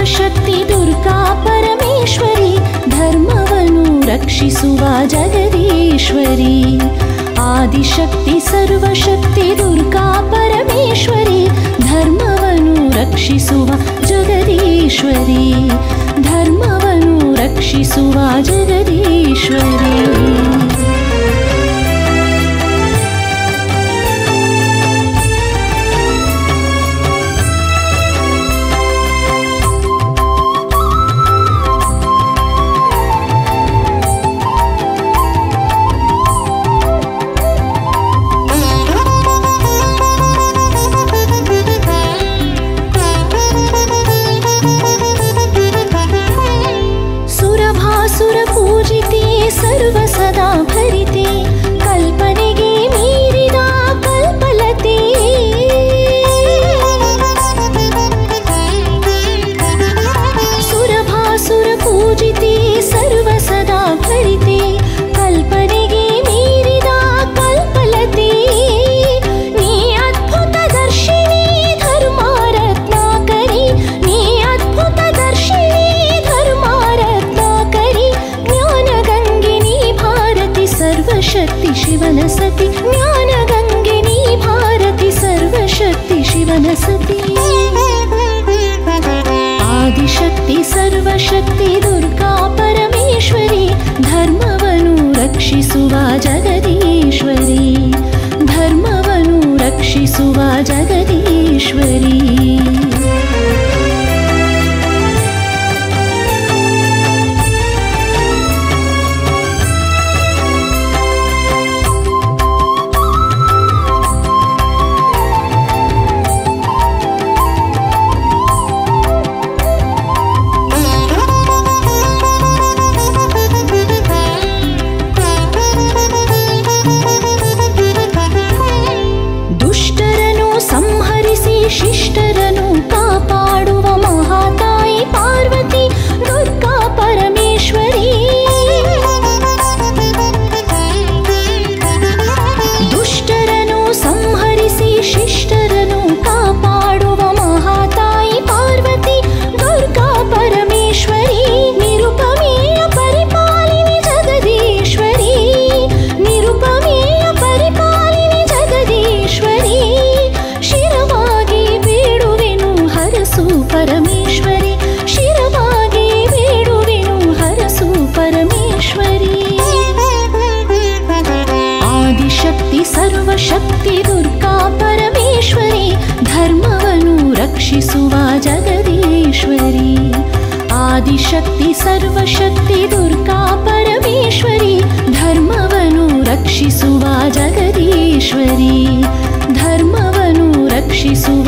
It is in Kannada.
ಸರ್ವಶಕ್ತಿ ದುರ್ಗಾ ಪರಮೇಶ್ವರಿ ಧರ್ಮವನ್ನು ರಕ್ಷಿಸುವ ಜಗದೀಶ್ವರಿ. ಆದಿಶಕ್ತಿ ಸರ್ವಶಕ್ತಿ ದುರ್ಗಾ ಪರಮೇಶ್ವರಿ ಧರ್ಮವನ್ನು ರಕ್ಷಿಸುವ ಜಗದೀಶ್ವರಿ. ಧರ್ಮವನ್ನು ರಕ್ಷಿಸುವ ಜಗದೀಶ್ವರಿ. सर्वसदा भरिते कल्पनेगे मीरिदा कल्पलते. सुरभासुर पूजिते सर्वसदा भरिते कल्पनेगे मीरिदा कल्पलते. नी अद्भुत दर्शिनी धर्मारत्नाकरी. नी अद्भुत दर्शिनी धर्मारत्नाकरी. सर्वशक्ति शिवन सती ज्ञानगंगिनी भारती सर्वशक्ति शिवन सती. आदिशक्ति सर्वशक्ति दुर्गा परमेश्वरी धर्मवनु रक्षिसुव जगदीश्वरी. धर्मवनु रक्षिसुव जगदीश्वरी. ಶಿಷ್ಟರನು ಕಾಪಾಡುವ ಮಹಾತಾಯಿ ಪಾರ್ವತಿ ದುರ್ಗಾ ಪರಮೇಶ್ವರಿ. ದುಷ್ಟರನು ಸಂಹರಿಸಿ ಶಿಷ್ಟರನು ಕಾಪಾಡುವ ಮಹಾತಾಯಿ ಪಾರ್ವತಿ ದುರ್ಗಾ ಪರಮೇಶ್ವರಿ. ನಿರುಪಮೇಯ ಪರಿಪಾಲಿನಿ ಜಗದೀಶ್ವರಿ. ನಿರುಪಮೇಯ ಪರಿಪಾಲಿನಿ ಜಗದೀಶ್ವರಿ. ಶಿರವಾಗಿ ಬೇಡುವೆನು ಹರಸು ಪರಮೇಶ್ವರಿ. ಶಿರವಾಗಿ ಬೇಡುವೆನು ಹರಸು ಪರಮೇಶ್ವರಿ. ಆದಿಶಕ್ತಿ ಸರ್ವಶಕ್ತಿ ದುರ್ಗಾ ಪರಮೇಶ್ವರಿ ಧರ್ಮವನ್ನು ರಕ್ಷಿಸುವ ಜಗದೀಶ್ವರಿ. ಆದಿಶಕ್ತಿ ಸರ್ವಶಕ್ತಿ ದುರ್ಗಾ ಪರಮೇಶ್ವರಿ ಧರ್ಮವನ್ನು ರಕ್ಷಿಸುವ ಜಗದೀಶ್ವರಿ. ಧರ್ಮವನ್ನು ರಕ್ಷಿಸುವ